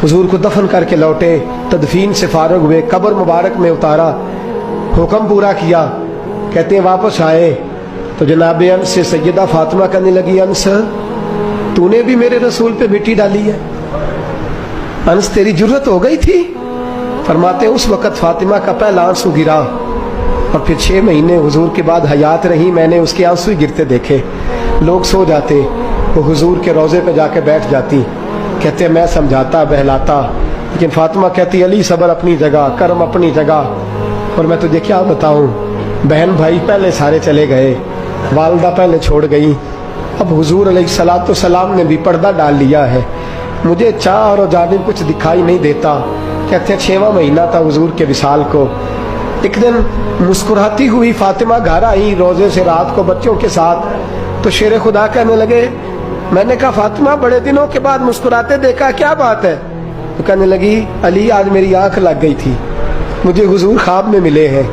हुजूर को दफन करके लौटे, तदफीन से फारग हुए, कब्र मुबारक में उतारा, हुक्म पूरा किया। कहते हैं वापस आए तो जनाब अंस से सैयदा फातिमा कहने लगी, अंस तूने भी मेरे रसूल पे मिट्टी डाली है? अंस तेरी जुर्रत हो गई थी? फरमाते उस वक़्त फातिमा का पहला आंसू गिरा और फिर 6 महीने हुजूर के बाद हयात रही, मैंने उसके आंसू ही गिरते देखे। लोग सो जाते, वो हुजूर के रोज़े पे जाके बैठ जाती। कहते मैं समझाता बहलाता, लेकिन फातिमा कहती अली सब्र अपनी जगह, कर्म अपनी जगह। और मैं तुझे क्या बताऊं, बहन भाई पहले सारे चले गए, वालदा पहले छोड़ गई, अब हुजूर अलैहिस्सलातु सलाम ने भी पर्दा डाल लिया है, मुझे चाह और जानिब कुछ दिखाई नहीं देता। कहते 6वां महीना था हुजूर के विसाल को। एक दिन मुस्कुराती हुई फातिमा घर आई रोजे से रात को बच्चों के साथ, तो शेर खुदा कहने लगे, मैंने कहा फातिमा बड़े दिनों के बाद मुस्कुराते देखा, क्या बात है? तो कहने लगी अली आज मेरी आंख लग गई थी, मुझे हुजूर ख्वाब में मिले हैं,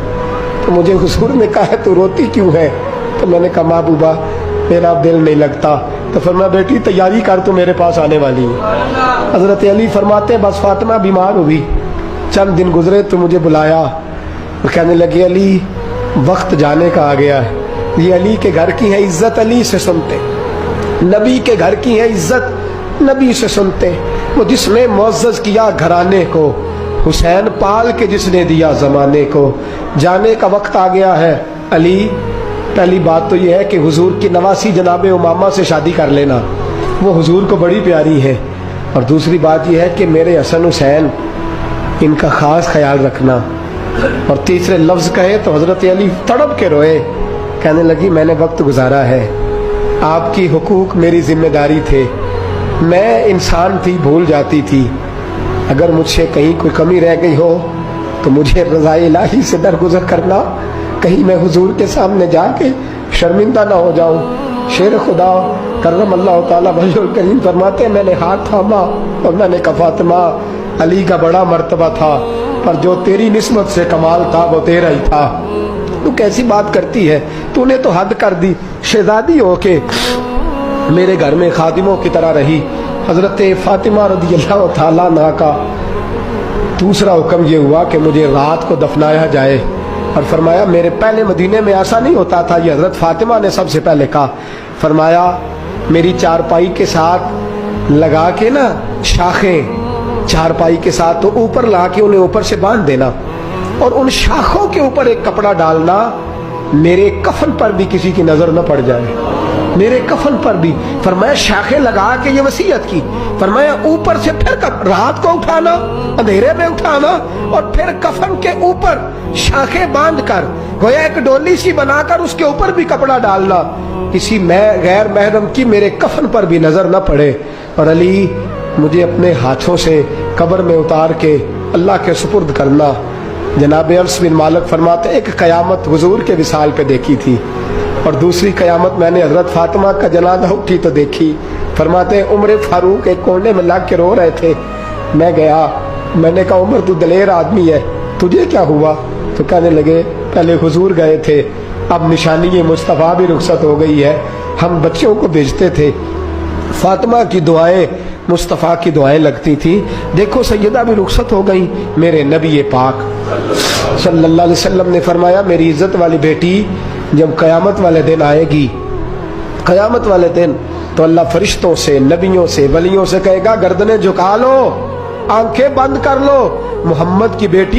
तो मुझे हुजूर ने कहा तू रोती क्यों है? तो मैंने कहा महबूबा मेरा दिल नहीं लगता। तो फरमाया बेटी तैयारी कर, तू मेरे पास आने वाली है। हजरत अली फरमाते बस फातिमा बीमार हुई, चंद दिन गुजरे तो मुझे बुलाया और कहने लगे अली वक्त जाने का आ गया है, ये अली के घर की है इज्जत अली से सुनते, नबी के घर की है इज्जत नबी से सुनते, वो जिसने मुअज़्ज़ज़ किया घराने को, हुसैन पाल के जिसने दिया जमाने को, जाने का वक्त आ गया है अली। पहली बात तो यह है कि हुजूर की नवासी जनाब उमामा से शादी कर लेना, वो हुजूर को बड़ी प्यारी है। और दूसरी बात यह है कि मेरे हसन हुसैन इनका खास ख्याल रखना। और तीसरे लफ्ज़ कहे तो हजरत अली तड़प के रोए, कहने लगी मैंने वक्त गुजारा है, आपकी हुकूक मेरी जिम्मेदारी थे, मैं इंसान थी भूल जाती थी, अगर मुझसे कहीं कोई कमी रह गई हो तो मुझे रज़ाए इलाही से दरगुजर करना, कहीं मैं हुजूर के सामने जाके शर्मिंदा ना हो जाऊं। शेर खुदा करम अल्लाह ताला वजहुल करीम फरमाते हैं मैंने हाथ थामा और मैंने कहा फातिमा अली का बड़ा मर्तबा था, पर जो तेरी निस्बत से कमाल था वो तेरा ही था। तू कैसी बात करती है, तूने तो हद कर दी, शहजादी हो के मेरे घर में खादिमों की तरह रही। हजरत फातिमा रज़ियल्लाहु ताला अन्हा का दूसरा हुक्म ये हुआ कि मुझे रात को दफनाया जाए। और फरमाया मेरे पहले मदीने में ऐसा नहीं होता था, ये हजरत फातिमा ने सबसे पहले कहा। फरमाया मेरी चारपाई के साथ लगा के ना शाखें, चारपाई के साथ तो ऊपर ला के उन्हें ऊपर से बांध देना और उन शाखों के ऊपर एक कपड़ा डालना, मेरे कफन पर भी किसी की नजर न पड़ जाए, मेरे कफन पर भी। फरमाया शाखें लगा के ये वसीयत की। फरमाया ऊपर से फिर रात को उठाना, अंधेरे में उठाना और फिर कफन के ऊपर शाखें बांध कर गोया एक डोली सी बनाकर उसके ऊपर भी कपड़ा डालना, किसी गैर महरम की मेरे कफन पर भी नजर न पड़े। और अली मुझे अपने हाथों से कब्र में उतार के अल्लाह के सुपुर्द करना। जनाब अनस बिन मालिक फरमाते एक कयामत हुजूर के विसाल पे देखी थी और दूसरी कयामत मैंने हजरत फातिमा का जनाजा उठी तो देखी। फरमाते उमर फारूक एक कोने में लग के रो रहे थे, मैं गया, मैंने कहा उमर तू दलेर आदमी है, तुझे क्या हुआ? तो कहने लगे पहले हुजूर गए थे, अब निशानी मुस्तफ़ा भी रुखसत हो गई है, हम बच्चों को भेजते थे, फातिमा की दुआएं मुस्तफ़ा की दुआएं लगती थी, देखो सैयदा भी रुखसत हो गई। मेरे नबी पाक सल्लल्लाहु अलैहि वसल्लम ने फरमाया मेरी इज्जत वाली बेटी जब कयामत वाले दिन आएगी, कयामत वाले दिन तो अल्लाह फरिश्तों से, नबियों से, वलियों से कहेगा गर्दनें झुका लो, आंखें बंद कर लो, मोहम्मद की बेटी